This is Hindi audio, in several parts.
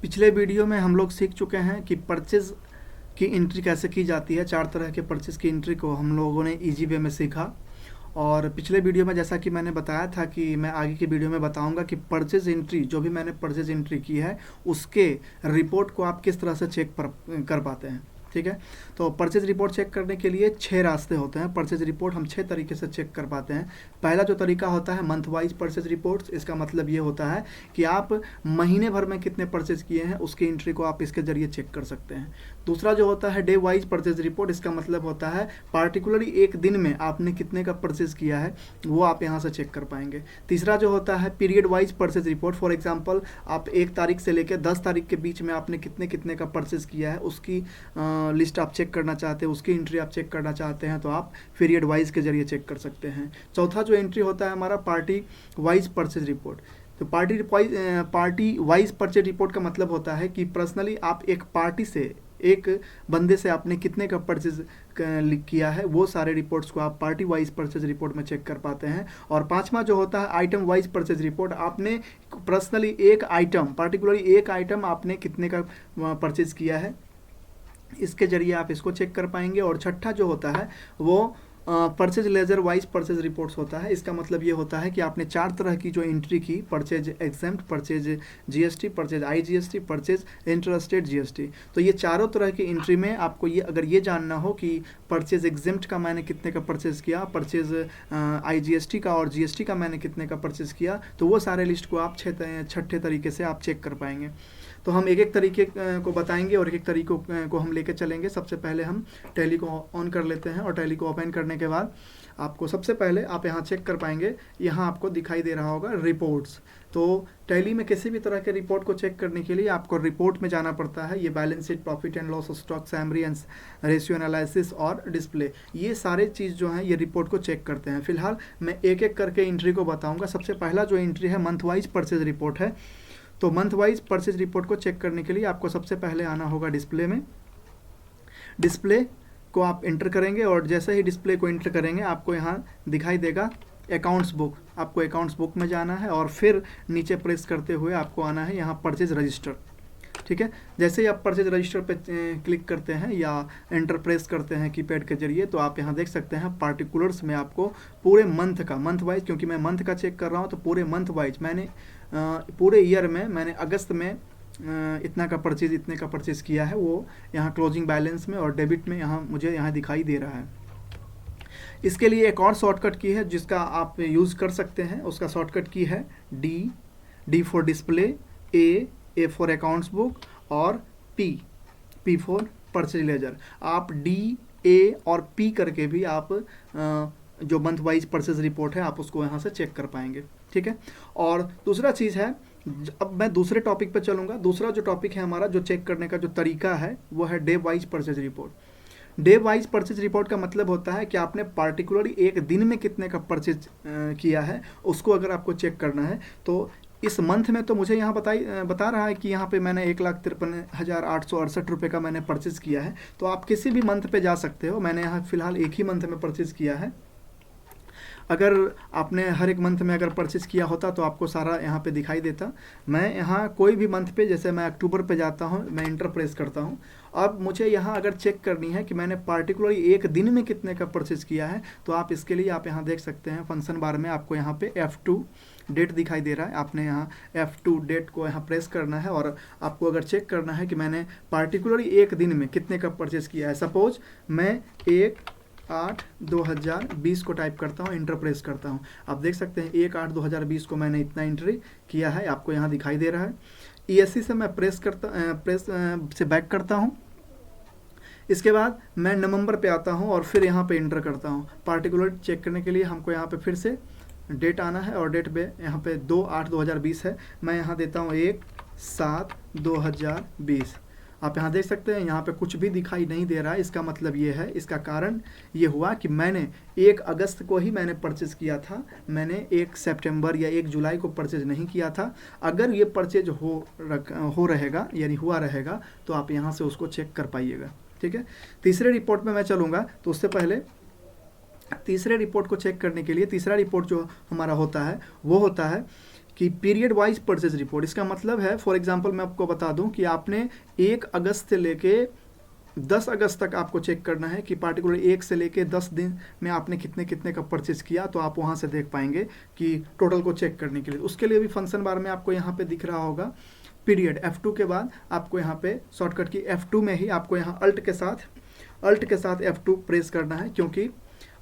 पिछले वीडियो में हम लोग सीख चुके हैं कि परचेज की एंट्री कैसे की जाती है। 4 तरह के परचेज की एंट्री को हम लोगों ने इजी वे में सीखा। और पिछले वीडियो में जैसा कि मैंने बताया था कि मैं आगे की वीडियो में बताऊंगा कि परचेज एंट्री जो भी मैंने परचेज एंट्री की है उसके रिपोर्ट को आप किस तरह से चेक कर पाते हैं। ठीक है, तो परचेज रिपोर्ट चेक करने के लिए 6 रास्ते होते हैं। परचेज रिपोर्ट हम 6 तरीके से चेक कर पाते हैं। पहला जो तरीका होता है मंथ वाइज परचेज रिपोर्ट्स। इसका मतलब ये होता है कि आप महीने भर में कितने परचेज किए हैं उसकी एंट्री को आप इसके जरिए चेक कर सकते हैं। दूसरा जो होता है डे वाइज परचेज रिपोर्ट। इसका मतलब होता है पार्टिकुलरली एक दिन में आपने कितने का परचेज किया है वो आप यहाँ से चेक कर पाएंगे। तीसरा जो होता है period wise purchase report. For example आप 1 तारीख से लेकर 10 तारीख के बीच में आपने कितने कितने का परचेज किया है उसकी लिस्ट आप चेक करना चाहते हैं, उसकी एंट्री आप चेक करना चाहते हैं तो आप पीरियड वाइज के जरिए चेक कर सकते हैं। चौथा जो एंट्री होता है हमारा पार्टी वाइज परचेज रिपोर्ट। तो पार्टी वाइज परचेज रिपोर्ट का मतलब होता है कि पर्सनली आप एक पार्टी से, एक बंदे से आपने कितने का परचेज किया है वो सारे रिपोर्ट्स को आप पार्टी वाइज परचेज रिपोर्ट में चेक कर पाते हैं। और पांचवा जो होता है आइटम वाइज परचेज रिपोर्ट। आपने पर्सनली एक आइटम, पार्टिकुलरली एक आइटम आपने कितने का परचेज किया है इसके जरिए आप इसको चेक कर पाएंगे। और छठा जो होता है वो purchase laser wise purchase reports होता है। इसका मतलब ये होता है कि आपने 4 तरह की जो एंट्री की, purchase exempt, purchase GST, purchase IGST, purchase interstate GST, तो ये चारों तरह की एंट्री में आपको ये अगर ये जानना हो कि परचेज एग्जेम्प्ट का मैंने कितने का परचेज किया, परचेज आईजीएसटी का और जीएसटी का मैंने कितने का परचेज किया, तो वो सारे लिस्ट को आप छठे तरीके से आप चेक कर पाएंगे। तो हम एक एक तरीके को बताएंगे और एक एक तरीकों को हम लेकर चलेंगे। सबसे पहले हम टैली को ऑन कर लेते हैं और टैली को ओपन करने के बाद आपको सबसे पहले आप यहाँ चेक कर पाएंगे, यहाँ आपको दिखाई दे रहा होगा रिपोर्ट्स। तो टैली में किसी भी तरह के रिपोर्ट को चेक करने के लिए आपको रिपोर्ट में जाना पड़ता है। ये balance sheet, profit and loss, stock summary and ratio analysis और डिस्प्ले, ये सारे चीज़ जो हैं ये रिपोर्ट को चेक करते हैं। फिलहाल मैं एक एक करके एंट्री को बताऊँगा। सबसे पहला जो एंट्री है मंथ वाइज परचेज रिपोर्ट है। तो मंथ वाइज परचेज रिपोर्ट को चेक करने के लिए आपको सबसे पहले आना होगा डिस्प्ले में। डिस्प्ले को आप इंटर करेंगे और जैसे ही डिस्प्ले को इंटर करेंगे आपको यहाँ दिखाई देगा अकाउंट्स बुक। आपको अकाउंट्स बुक में जाना है और फिर नीचे प्रेस करते हुए आपको आना है यहाँ परचेज रजिस्टर। ठीक है, जैसे ही आप परचेज रजिस्टर पे क्लिक करते हैं या एंटर प्रेस करते हैं कीपैड के जरिए तो आप यहाँ देख सकते हैं पार्टिकुलर्स में आपको पूरे मंथ का, मंथ वाइज, क्योंकि मैं मंथ का चेक कर रहा हूँ तो पूरे मंथ वाइज मैंने पूरे ईयर में मैंने अगस्त में इतना का परचेज, इतने का परचेज किया है वो यहाँ क्लोजिंग बैलेंस में और डेबिट में यहाँ मुझे यहाँ दिखाई दे रहा है। इसके लिए एक और शॉर्टकट की है जिसका आप यूज़ कर सकते हैं। उसका शॉर्टकट की है D for display, A for accounts book और पी फॉर परचेज लेजर। आप डी, ए और पी करके भी आप जो मंथ वाइज परचेज रिपोर्ट है आप उसको यहाँ से चेक कर पाएंगे। ठीक है, और दूसरा चीज़ है, अब मैं दूसरे टॉपिक पे चलूँगा। दूसरा जो टॉपिक है हमारा जो चेक करने का जो तरीका है वो है day wise purchase report. Day wise purchase report का मतलब होता है कि आपने पार्टिकुलरली एक दिन में कितने का परचेज किया है उसको अगर आपको चेक करना है। तो इस मंथ में तो मुझे यहाँ बता रहा है कि यहाँ पे मैंने 1,53,868 रुपये का मैंने परचेज़ किया है। तो आप किसी भी मंथ पे जा सकते हो। मैंने यहाँ फ़िलहाल एक ही मंथ में परचेज़ किया है। अगर आपने हर एक मंथ में अगर परचेज़ किया होता तो आपको सारा यहाँ पे दिखाई देता। मैं यहाँ कोई भी मंथ पे, जैसे मैं अक्टूबर पे जाता हूँ, मैं इंटर प्रेस करता हूँ। अब मुझे यहाँ अगर चेक करनी है कि मैंने पार्टिकुलरली एक दिन में कितने का परचेज़ किया है तो आप इसके लिए आप यहाँ देख सकते हैं फंक्शन बार में आपको यहाँ पे F2 डेट दिखाई दे रहा है। आपने यहाँ F2 डेट को यहाँ प्रेस करना है और आपको अगर चेक करना है कि मैंने पार्टिकुलरली एक दिन में कितने का परचेज़ किया है। सपोज मैं 1/8/2020 को टाइप करता हूँ, इंटर प्रेस करता हूँ। आप देख सकते हैं 1/8/2020 को मैंने इतना एंट्री किया है, आपको यहाँ दिखाई दे रहा है। ESC से मैं प्रेस से बैक करता हूँ। इसके बाद मैं नवंबर पे आता हूँ और फिर यहाँ पे इंटर करता हूँ। पार्टिकुलर चेक करने के लिए हमको यहाँ पे फिर से डेट आना है और डेट पे यहाँ पे 2/8/2020 है। मैं यहाँ देता हूँ 1/7/2020। आप यहाँ देख सकते हैं यहाँ पे कुछ भी दिखाई नहीं दे रहा है। इसका मतलब ये है, इसका कारण ये हुआ कि मैंने 1 अगस्त को ही मैंने परचेज़ किया था। मैंने 1 सितंबर या 1 जुलाई को परचेज़ नहीं किया था। अगर ये परचेज हो रहेगा यानी हुआ रहेगा तो आप यहाँ से उसको चेक कर पाइएगा। ठीक है, तीसरे रिपोर्ट में मैं चलूँगा तो उससे पहले तीसरे रिपोर्ट को चेक करने के लिए तीसरा रिपोर्ट जो हमारा होता है वो होता है कि पीरियड वाइज परचेज रिपोर्ट, इसका मतलब है फॉर एग्जांपल मैं आपको बता दूं कि आपने 1 अगस्त से लेके 10 अगस्त तक आपको चेक करना है कि पार्टिकुलर 1 से लेके 10 दिन में आपने कितने कितने का परचेज किया, तो आप वहाँ से देख पाएंगे कि टोटल को चेक करने के लिए। उसके लिए भी फंक्शन बार में आपको यहाँ पे दिख रहा होगा पीरियड, F2 के बाद आपको यहाँ पे शॉर्टकट की F2 में ही आपको यहाँ अल्ट के साथ F2 प्रेस करना है, क्योंकि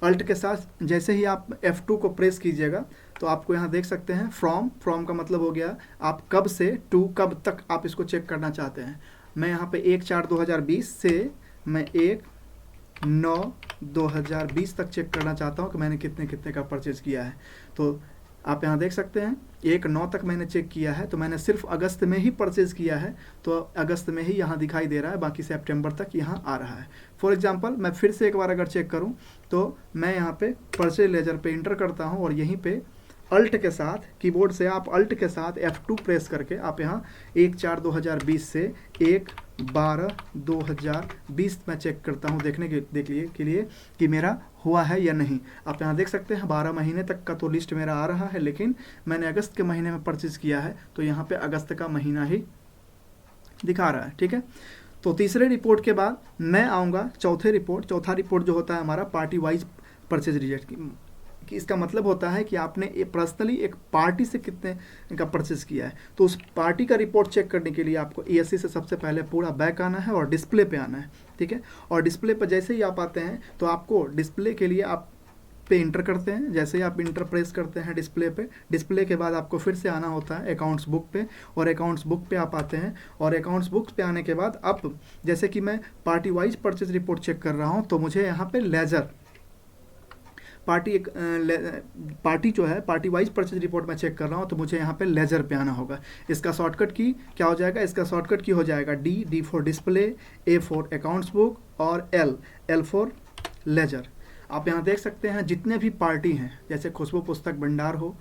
अल्ट के साथ जैसे ही आप F2 को प्रेस कीजिएगा तो आपको यहाँ देख सकते हैं फ्रॉम का मतलब हो गया आप कब से टू कब तक आप इसको चेक करना चाहते हैं। मैं यहाँ पे 1/4/2020 से मैं 1/9/2020 तक चेक करना चाहता हूँ कि मैंने कितने कितने का परचेज किया है। तो आप यहाँ देख सकते हैं 1/9 तक मैंने चेक किया है, तो मैंने सिर्फ अगस्त में ही परचेज किया है, तो अगस्त में ही यहाँ दिखाई दे रहा है, बाकी सितंबर तक यहाँ आ रहा है। फॉर एग्जांपल मैं फिर से एक बार अगर चेक करूँ तो मैं यहाँ पे परचेज लेजर पे इंटर करता हूँ और यहीं पे अल्ट के साथ कीबोर्ड से आप अल्ट के साथ F2 प्रेस करके आप यहाँ 1/4/2020 से 1/12/2020 में चेक करता हूँ देखने के लिए कि मेरा हुआ है या नहीं। आप यहाँ देख सकते हैं 12 महीने तक का तो लिस्ट मेरा आ रहा है, लेकिन मैंने अगस्त के महीने में परचेज किया है तो यहाँ पे अगस्त का महीना ही दिखा रहा है। ठीक है, तो तीसरे रिपोर्ट के बाद मैं आऊँगा चौथा रिपोर्ट जो होता है हमारा पार्टी वाइज परचेज रिजल्ट कि इसका मतलब होता है कि आपने पर्सनली एक पार्टी से कितने का परचेज किया है। तो उस पार्टी का रिपोर्ट चेक करने के लिए आपको ESC से सबसे पहले पूरा बैक आना है और डिस्प्ले पे आना है। ठीक है, और डिस्प्ले पर जैसे ही आप आते हैं तो आपको डिस्प्ले के लिए आप पे इंटर करते हैं। जैसे ही आप इंटर प्रेस करते हैं डिस्प्ले के बाद आपको फिर से आना होता है अकाउंट्स बुक पे, और अकाउंट्स बुक पे आप आते हैं और अकाउंट्स बुक पे आने के बाद अब जैसे कि मैं party wise purchase report check कर रहा हूँ तो मुझे यहाँ पे लेजर पार्टी जो है पार्टी वाइज परचेज रिपोर्ट में चेक कर रहा हूँ तो मुझे यहाँ पे लेजर पे आना होगा। इसका शॉर्टकट की क्या हो जाएगा, इसका शॉर्टकट की हो जाएगा D for display, A for accounts book और L फॉर लेजर। आप यहाँ देख सकते हैं जितने भी पार्टी हैं, जैसे खुशबू पुस्तक भंडार हो,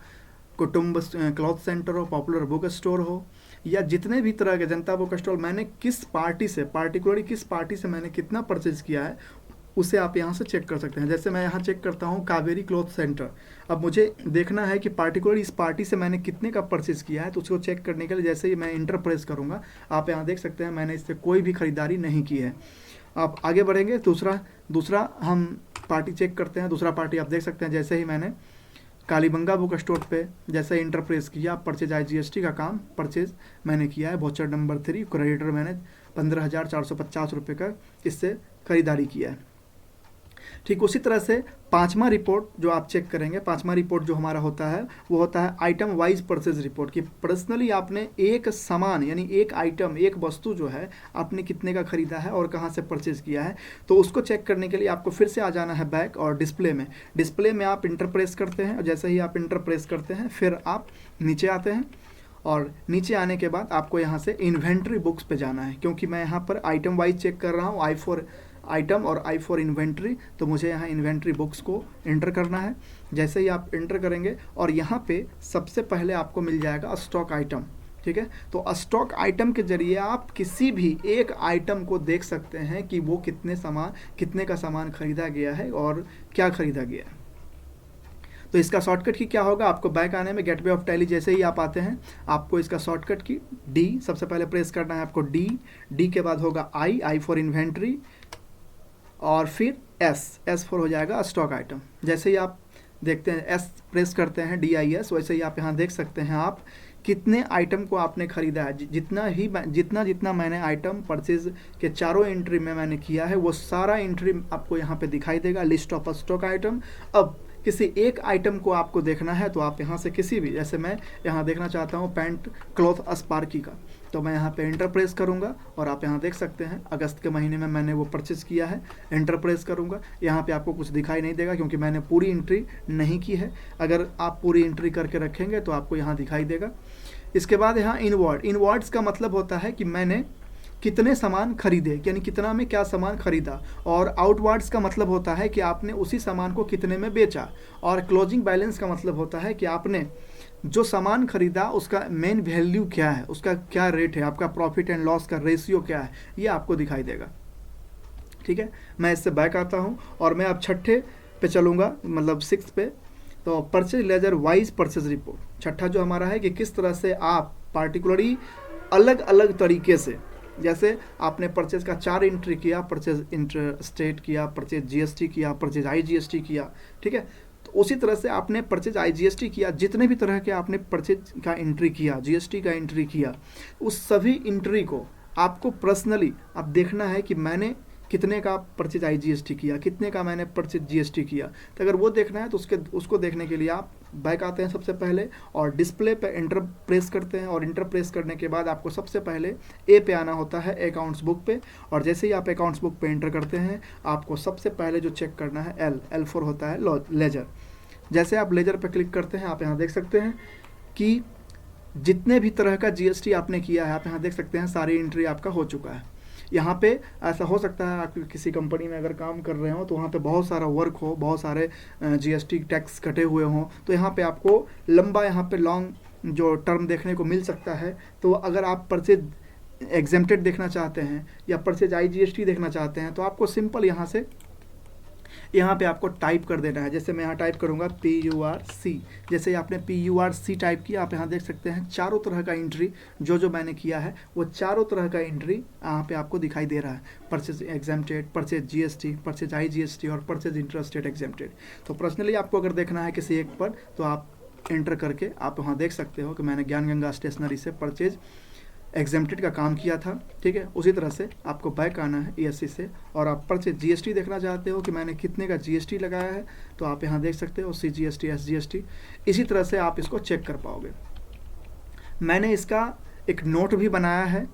कुटुंब क्लॉथ सेंटर हो, पॉपुलर बुक स्टोर हो, या जितने भी तरह के जनता बुक स्टॉल, मैंने किस पार्टी से पार्टिकुलरली किस पार्टी से मैंने कितना परचेज किया है उसे आप यहाँ से चेक कर सकते हैं। जैसे मैं यहाँ चेक करता हूँ कावेरी क्लॉथ सेंटर। अब मुझे देखना है कि पार्टिकुलर इस पार्टी से मैंने कितने का परचेज किया है, तो उसको चेक करने के लिए जैसे ही मैं इंटर प्रेस करूँगा आप यहाँ देख सकते हैं मैंने इससे कोई भी खरीदारी नहीं की है। आप आगे बढ़ेंगे, दूसरा हम पार्टी चेक करते हैं। दूसरा पार्टी आप देख सकते हैं जैसे ही मैंने कालीबंगा बुक स्टोर पे जैसे इंटर प्रेस किया, परचेज IGST का काम परचेज मैंने किया है, वाउचर नंबर 3 क्रेडिटर मैंने 15,450 रुपये का इससे खरीदारी किया है। ठीक उसी तरह से पांचवा रिपोर्ट जो आप चेक करेंगे, पांचवा रिपोर्ट जो हमारा होता है वो होता है आइटम वाइज परचेज रिपोर्ट कि पर्सनली आपने एक सामान यानी एक आइटम एक वस्तु जो है आपने कितने का खरीदा है और कहां से परचेज किया है। तो उसको चेक करने के लिए आपको फिर से आ जाना है बैक और डिस्प्ले में आप इंटर प्रेस करते हैं और जैसे ही आप इंटर प्रेस करते हैं फिर आप नीचे आते हैं और नीचे आने के बाद आपको यहाँ से इन्वेंट्री बुक्स पे जाना है, क्योंकि मैं यहाँ पर आइटम वाइज चेक कर रहा हूँ, I फॉर आइटम और I फॉर इन्वेंट्री, तो मुझे यहाँ इन्वेंट्री बुक्स को इंटर करना है। जैसे ही आप इंटर करेंगे और यहाँ पे सबसे पहले आपको मिल जाएगा स्टॉक आइटम। ठीक है, तो स्टॉक आइटम के जरिए आप किसी भी एक आइटम को देख सकते हैं कि वो कितने का सामान खरीदा गया है और क्या खरीदा गया है। तो इसका शॉर्टकट की क्या होगा, आपको बैक आने में गेटवे ऑफ टैली जैसे ही आप आते हैं आपको इसका शॉर्टकट की डी सबसे पहले प्रेस करना है आपको, डी के बाद होगा I फॉर इन्वेंट्री और फिर S फॉर हो जाएगा स्टॉक आइटम। जैसे ही आप देखते हैं S प्रेस करते हैं DIS, वैसे ही आप यहाँ देख सकते हैं आप कितने आइटम को आपने खरीदा है। जितना मैंने आइटम परचेज के चारों एंट्री में मैंने किया है वो सारा एंट्री आपको यहाँ पे दिखाई देगा, लिस्ट ऑफ स्टॉक आइटम। अब किसी एक आइटम को आपको देखना है तो आप यहाँ से किसी भी, जैसे मैं यहाँ देखना चाहता हूँ पैंट क्लॉथ स्पार्की का, तो मैं यहाँ पे एंटर प्रेस करूँगा और आप यहाँ देख सकते हैं अगस्त के महीने में मैंने वो परचेज़ किया है। एंटर प्रेस करूँगा, यहाँ पे आपको कुछ दिखाई नहीं देगा क्योंकि मैंने पूरी एंट्री नहीं की है। अगर आप पूरी एंट्री करके रखेंगे तो आपको यहाँ दिखाई देगा। इसके बाद यहाँ इनवर्ड्स का मतलब होता है कि मैंने कितने सामान खरीदे, यानी कितना में क्या सामान खरीदा, और आउटवर्ड्स का मतलब होता है कि आपने उसी सामान को कितने में बेचा, और क्लोजिंग बैलेंस का मतलब होता है कि आपने जो सामान खरीदा उसका मेन वैल्यू क्या है, उसका क्या रेट है, आपका प्रॉफिट एंड लॉस का रेशियो क्या है, ये आपको दिखाई देगा। ठीक है, मैं इससे बैक आता हूँ और मैं अब छठे पे चलूँगा, मतलब 6 पे। तो purchase laser wise purchase report, छठा जो हमारा है कि किस तरह से आप पार्टिकुलरली अलग अलग तरीके से, जैसे आपने परचेज का 4 एंट्री किया, परचेज इंटर स्टेट किया, परचेज जीएसटी किया, परचेज आईजीएसटी किया, ठीक है। तो उसी तरह से आपने परचेज आईजीएसटी किया, जितने भी तरह के आपने परचेज का एंट्री किया, जीएसटी का एंट्री किया, उस सभी एंट्री को आपको पर्सनली आप देखना है कि मैंने कितने का परचेज आईजीएसटी किया, कितने का मैंने परचेज जीएसटी किया। तो अगर वो देखना है तो उसको देखने के लिए आप बैक आते हैं सबसे पहले और डिस्प्ले पे एंटर प्रेस करते हैं, और एंटर प्रेस करने के बाद आपको सबसे पहले ए पे आना होता है, अकाउंट्स बुक पे। और जैसे ही आप अकाउंट्स बुक पे एंटर करते हैं, आपको सबसे पहले जो चेक करना है एल फॉर होता है लेजर। जैसे आप लेजर पे क्लिक करते हैं, आप यहाँ देख सकते हैं कि जितने भी तरह का जीएसटी आपने किया है, आप यहाँ देख सकते हैं सारी एंट्री आपका हो चुका है। यहाँ पे ऐसा हो सकता है आप किसी कंपनी में अगर काम कर रहे हो तो वहाँ पे बहुत सारा वर्क हो, बहुत सारे जीएसटी टैक्स कटे हुए हों, तो यहाँ पे आपको लंबा यहाँ पे लॉन्ग जो टर्म देखने को मिल सकता है। तो अगर आप परचेज एग्जेम्प्टेड देखना चाहते हैं या परचेज आईजीएसटी देखना चाहते हैं, तो आपको सिंपल यहाँ पे आपको टाइप कर देना है। जैसे मैं यहाँ टाइप करूँगा PURC, जैसे आपने PURC टाइप किया, आप यहाँ देख सकते हैं चारों तरह का एंट्री जो मैंने किया है, वो चारों तरह का एंट्री यहाँ पे आपको दिखाई दे रहा है। Purchase exempted, purchase GST, purchase IGST और परचेज इंटरेस्टेड एग्जेम्प्टेड। तो पर्सनली आपको अगर देखना है किसी एक पर, तो आप एंटर करके आप वहाँ देख सकते हो कि मैंने ज्ञान गंगा स्टेशनरी से परचेज एग्जेम्प्टेड का काम किया था, ठीक है। उसी तरह से आपको बैक आना है ESC से, और आप परचेज जीएसटी देखना चाहते हो कि मैंने कितने का जीएसटी लगाया है, तो आप यहाँ देख सकते हो CGST, SGST। इसी तरह से आप इसको चेक कर पाओगे। मैंने इसका एक नोट भी बनाया है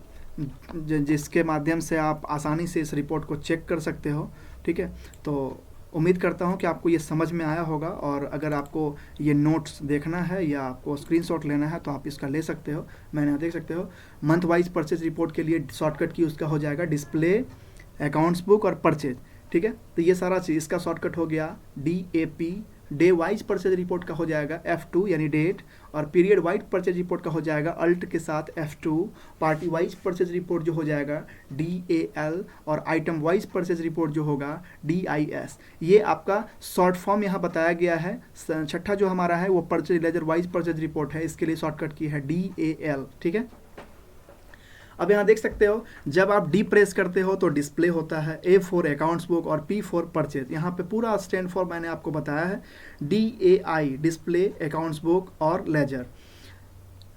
जिसके माध्यम से आप आसानी से इस रिपोर्ट को चेक कर सकते हो, ठीक है। तो उम्मीद करता हूँ कि आपको ये समझ में आया होगा, और अगर आपको ये नोट्स देखना है या आपको स्क्रीनशॉट लेना है तो आप इसका ले सकते हो। मैंने यहाँ देख सकते हो मंथ वाइज परचेज रिपोर्ट के लिए शॉर्टकट की उसका हो जाएगा डिस्प्ले, अकाउंट्स बुक और परचेज, ठीक है। तो ये सारा चीज़ इसका शॉर्टकट हो गया DAP। Day wise purchase report का हो जाएगा F2 यानी डेट, और पीरियड वाइज परचेज रिपोर्ट का हो जाएगा अल्ट के साथ F2। Party wise purchase report जो हो जाएगा DAL, और आइटम वाइज परचेज रिपोर्ट जो होगा DIS। ये आपका शॉर्ट फॉर्म यहाँ बताया गया है। छठा जो हमारा है वो purchase laser wise purchase report है, इसके लिए शॉर्टकट की है DAL, ठीक है। अब यहाँ देख सकते हो जब आप डी प्रेस करते हो तो डिस्प्ले होता है, A फॉर अकाउंट्स बुक और P फॉर परचेज। यहाँ पे पूरा स्टैंड फॉर मैंने आपको बताया है DAI डिस्प्ले, अकाउंट्स बुक और लेजर,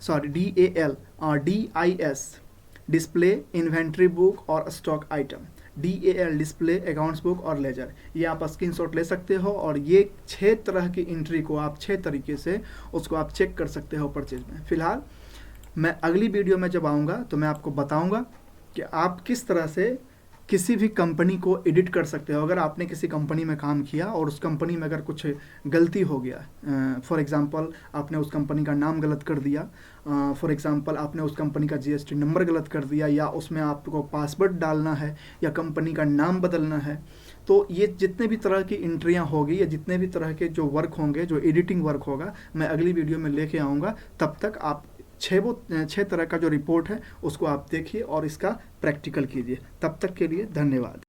सॉरी DAL और DIS डिस्प्ले, इन्वेंट्री बुक और stock item, DAL display, accounts book और लेजर। ये आप स्क्रीनशॉट ले सकते हो, और ये 6 तरह की एंट्री को आप 6 तरीके से उसको आप चेक कर सकते हो परचेज में। फिलहाल मैं अगली वीडियो में जब आऊँगा तो मैं आपको बताऊँगा कि आप किस तरह से किसी भी कंपनी को एडिट कर सकते हो। अगर आपने किसी कंपनी में काम किया और उस कंपनी में अगर कुछ गलती हो गया, फॉर एग्जांपल आपने उस कंपनी का नाम गलत कर दिया, फॉर एग्जांपल आपने उस कंपनी का GST नंबर गलत कर दिया, या उसमें आपको पासवर्ड डालना है या कंपनी का नाम बदलना है, तो ये जितने भी तरह की एंट्रियाँ होगी या जितने भी तरह के जो वर्क होंगे, जो एडिटिंग वर्क होगा, मैं अगली वीडियो में लेके आऊँगा। तब तक आप 6 तरह का जो रिपोर्ट है उसको आप देखिए और इसका प्रैक्टिकल कीजिए। तब तक के लिए धन्यवाद।